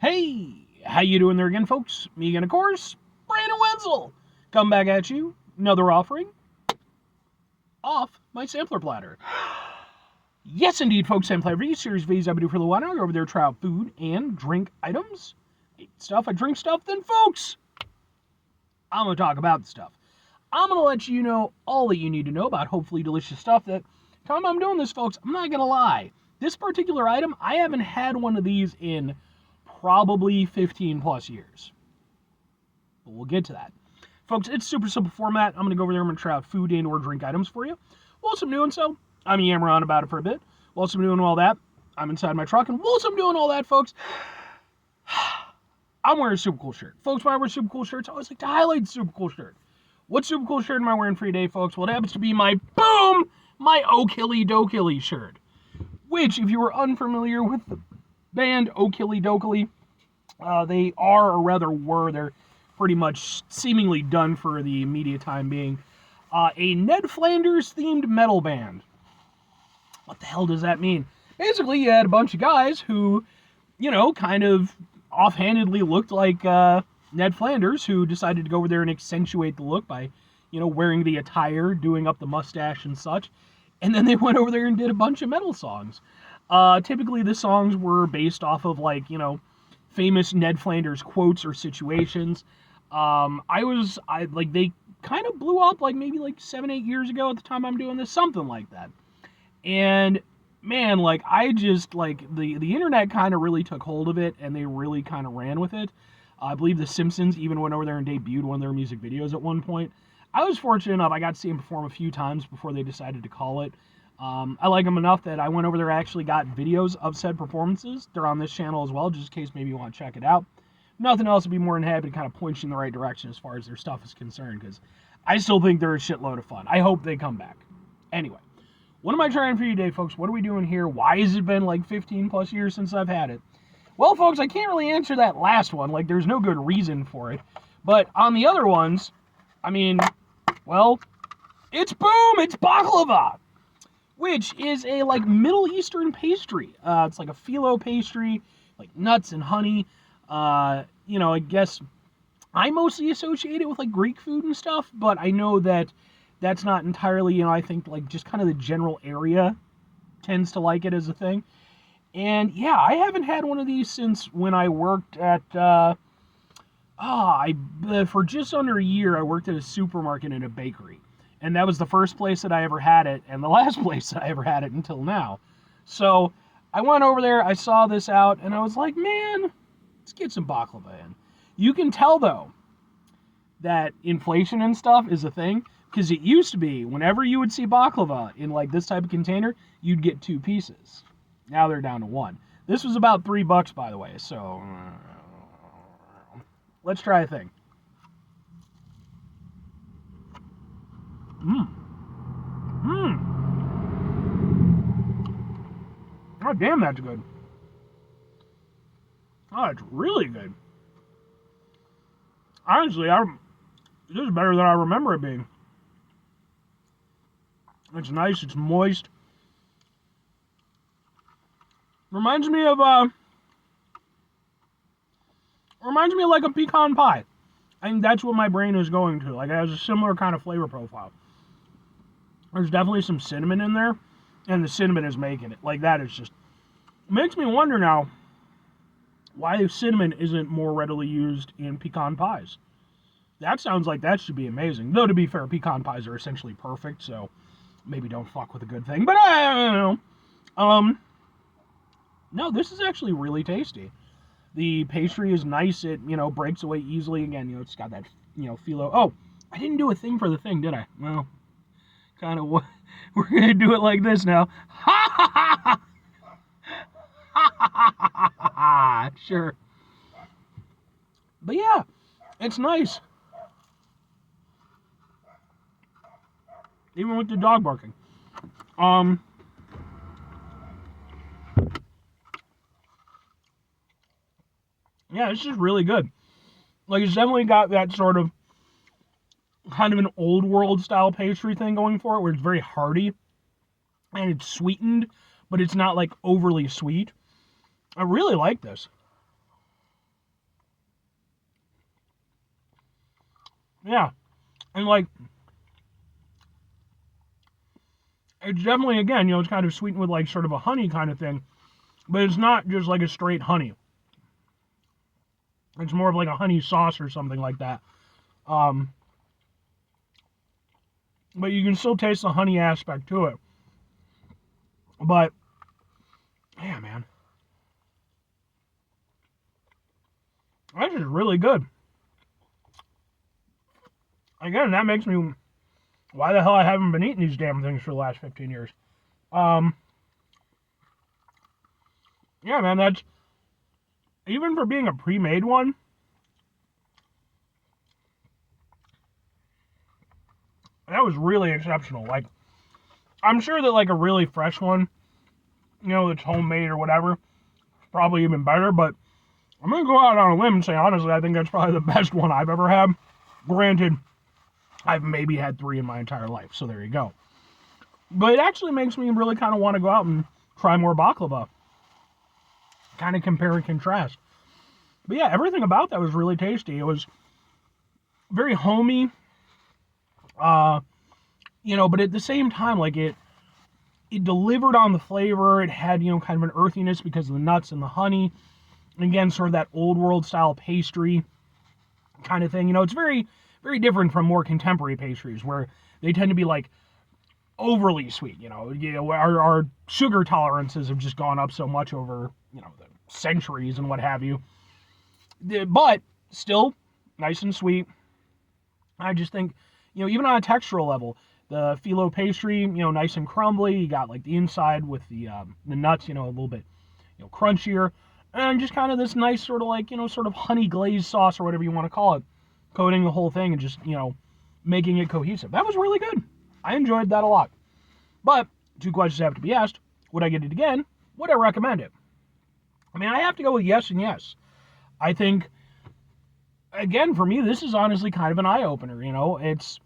Hey, how you doing there again, folks? Me again, of course, Brandon Wenzel. Come back at you, another offering off my sampler platter. Yes, indeed, folks, sampler every series of videos I've been doing for a little while now. I go over there, try out food and drink items. I eat stuff, I drink stuff, then, folks, I'm going to talk about the stuff. I'm going to let you know all that you need to know about hopefully delicious stuff that, time I'm doing this, folks, I'm not going to lie. This particular item, I haven't had one of these in probably 15 plus years. But we'll get to that. Folks, it's super simple format. I'm going to go over there. I'm going to try out food and or drink items for you. Whilst I'm doing so, I'm yammering on about it for a bit. Whilst I'm doing all that, I'm inside my truck. And whilst I'm doing all that, folks, I'm wearing a super cool shirt. Folks, when I wear super cool shirts, I always like to highlight the super cool shirt. What super cool shirt am I wearing for today, folks? Well, it happens to be my Okilly Dokilly shirt. Which, if you were unfamiliar with the band Okilly Dokilly, they are, or rather were, they're pretty much seemingly done for the immediate time being, a Ned Flanders themed metal band. What the hell does that mean? Basically, you had a bunch of guys who, kind of offhandedly looked like Ned Flanders, who decided to go over there and accentuate the look by, wearing the attire, doing up the mustache and such. And then they went over there and did a bunch of metal songs. Typically, the songs were based off of, famous Ned Flanders quotes or situations. They kind of blew up, maybe 7-8 years ago at the time I'm doing this, something like that. And, man, the internet kind of really took hold of it, and they really kind of ran with it. I believe The Simpsons even went over there and debuted one of their music videos at one point. I was fortunate enough, I got to see them perform a few times before they decided to call it. I like them enough that I went over there and actually got videos of said performances. They're on this channel as well, just in case maybe you want to check it out. Nothing else would be more than happy to kind of point you in the right direction as far as their stuff is concerned, because I still think they're a shitload of fun. I hope they come back. Anyway, what am I trying for you today, folks? What are we doing here? Why has it been 15 plus years since I've had it? Well, folks, I can't really answer that last one. There's no good reason for it. But on the other ones, it's baklava, which is a Middle Eastern pastry. It's like a phyllo pastry, nuts and honey. I guess I mostly associate it with Greek food and stuff, but I know that that's not entirely, I think just kind of the general area tends to like it as a thing. And yeah, I haven't had one of these since when I worked at, for just under a year, I worked at a supermarket and a bakery. And that was the first place that I ever had it, and the last place that I ever had it until now. So I went over there, I saw this out, and I was like, man, let's get some baklava in. You can tell, though, that inflation and stuff is a thing, because it used to be, whenever you would see baklava in this type of container, you'd get 2 pieces. Now they're down to 1. This was about $3, by the way, so let's try a thing. Oh, damn, that's good. Oh, it's really good. Honestly, this is better than I remember it being. It's nice, it's moist. Reminds me of a pecan pie. I think that's what my brain is going to. It has a similar kind of flavor profile. There's definitely some cinnamon in there, and the cinnamon is making it. That is just, makes me wonder now why cinnamon isn't more readily used in pecan pies. That sounds like that should be amazing. Though, to be fair, pecan pies are essentially perfect, so maybe don't fuck with a good thing. But I don't know. No, this is actually really tasty. The pastry is nice. It, breaks away easily. Again, it's got that, phyllo. Oh, I didn't do a thing for the thing, did I? Well, kind of what. We're going to do it like this now. Ha ha ha ha! Ha ha ha ha ha! Sure. But yeah, it's nice. Even with the dog barking. Yeah, it's just really good. It's definitely got that sort of kind of an old world style pastry thing going for it, where it's very hearty and it's sweetened, but it's not overly sweet. I really like this. Yeah. And like, it's definitely, again, it's kind of sweetened with like sort of a honey kind of thing, but it's not just like a straight honey. It's more of like a honey sauce or something like that. Um, but you can still taste the honey aspect to it. But yeah, man, this is really good. Again, that makes me why the hell I haven't been eating these damn things for the last 15 years. Um, yeah, man, that's even for being a pre-made one. That was really exceptional. Like, I'm sure that like a really fresh one, that's homemade or whatever, is probably even better. But I'm gonna go out on a limb and say honestly, I think that's probably the best one I've ever had. Granted, I've maybe had 3 in my entire life, so there you go. But it actually makes me really kind of want to go out and try more baklava. Kind of compare and contrast. But yeah, everything about that was really tasty. It was very homey, but at the same time, like it delivered on the flavor. It had, kind of an earthiness because of the nuts and the honey. And again, sort of that old world style pastry kind of thing. It's very, very different from more contemporary pastries where they tend to be like overly sweet. Our sugar tolerances have just gone up so much over, the centuries and what have you. But still nice and sweet. I just think, even on a textural level, the phyllo pastry, nice and crumbly. You got like the inside with the nuts, a little bit, crunchier, and just kind of this nice sort of like, sort of honey glazed sauce or whatever you want to call it, coating the whole thing and just, making it cohesive. That was really good. I enjoyed that a lot. But 2 questions have to be asked. Would I get it again? Would I recommend it? I mean, I have to go with yes and yes. I think, again, for me, this is honestly kind of an eye-opener, It's,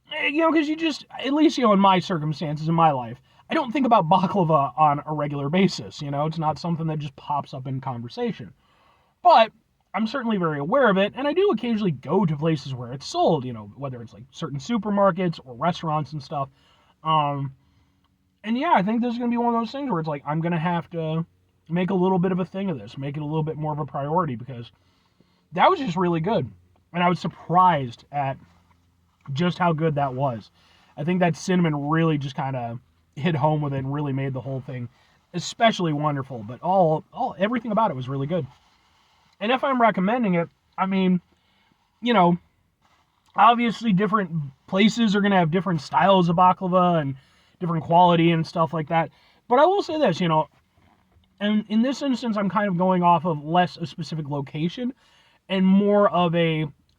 because you just, at least, in my circumstances, in my life, I don't think about baklava on a regular basis, It's not something that just pops up in conversation. But I'm certainly very aware of it, and I do occasionally go to places where it's sold, whether it's like certain supermarkets or restaurants and stuff. And yeah, I think this is going to be one of those things where it's like, I'm going to have to make a little bit of a thing of this, make it a little bit more of a priority, because that was just really good. And I was surprised at just how good that was. I think that cinnamon really just kind of hit home with it and really made the whole thing especially wonderful. But everything about it was really good. And if I'm recommending it, I mean, obviously different places are going to have different styles of baklava and different quality and stuff like that. But I will say this, and in this instance, I'm kind of going off of less a specific location and more of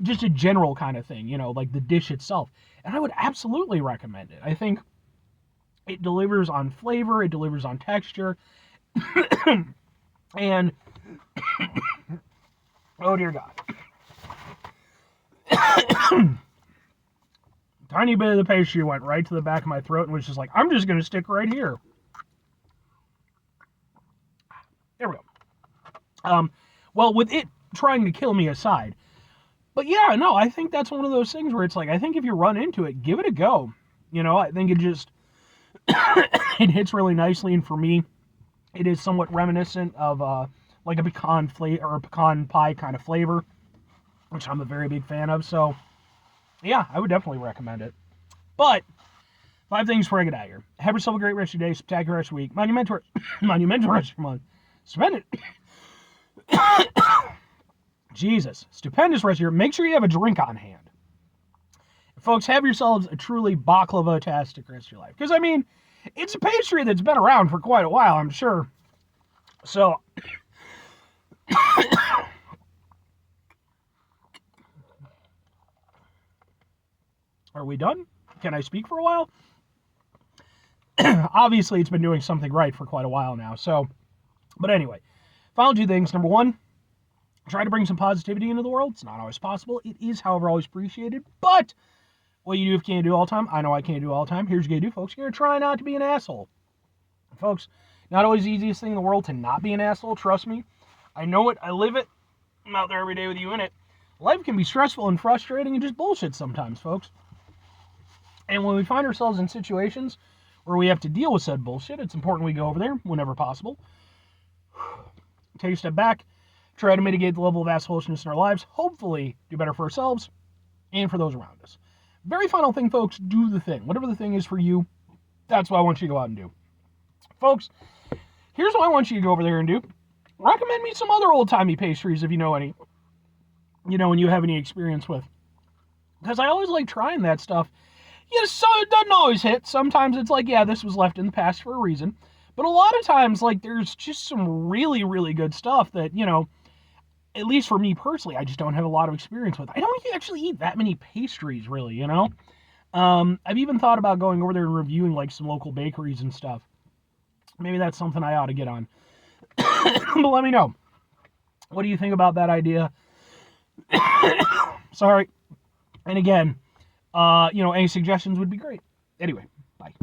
just a general kind of thing, like the dish itself. And I would absolutely recommend it. I think it delivers on flavor, it delivers on texture, and oh dear God. Tiny bit of the pastry went right to the back of my throat and was just like, I'm just going to stick right here. There we go. Well, with it trying to kill me aside. But yeah, no, I think that's one of those things where it's like, I think if you run into it, give it a go. I think it just, it hits really nicely. And for me, it is somewhat reminiscent of like a pecan flavor or a pecan pie kind of flavor, which I'm a very big fan of. So yeah, I would definitely recommend it. But 5 things before I get out of here. Have yourself a great rest of your day, spectacular rest of your week, monumental rest of your month. Spend it. Jesus, stupendous rest of your. Make sure you have a drink on hand. Folks, have yourselves a truly baklava-tastic rest of your life. Because, I mean, it's a pastry that's been around for quite a while, I'm sure. So, are we done? Can I speak for a while? Obviously, it's been doing something right for quite a while now. So, but anyway, final 2 things. Number 1, try to bring some positivity into the world. It's not always possible. It is, however, always appreciated. But what you do if you can't do all the time, I know I can't do all the time. Here's what you gotta do, folks. You're gonna try not to be an asshole. Folks, not always the easiest thing in the world to not be an asshole. Trust me. I know it. I live it. I'm out there every day with you in it. life can be stressful and frustrating and just bullshit sometimes, folks. And when we find ourselves in situations where we have to deal with said bullshit, it's important we go over there whenever possible. Take a step back, try to mitigate the level of assholishness in our lives, hopefully do better for ourselves and for those around us. Very final thing, folks, do the thing. Whatever the thing is for you, that's what I want you to go out and do. Folks, here's what I want you to go over there and do. Recommend me some other old-timey pastries if you know any, and you have any experience with. Because I always like trying that stuff. So it doesn't always hit. Sometimes it's like, yeah, this was left in the past for a reason. But a lot of times, like, there's just some really, really good stuff that, at least for me personally, I just don't have a lot of experience with. I don't actually eat that many pastries, really, I've even thought about going over there and reviewing, like, some local bakeries and stuff. Maybe that's something I ought to get on. But let me know. What do you think about that idea? Sorry. And again, any suggestions would be great. Anyway, bye.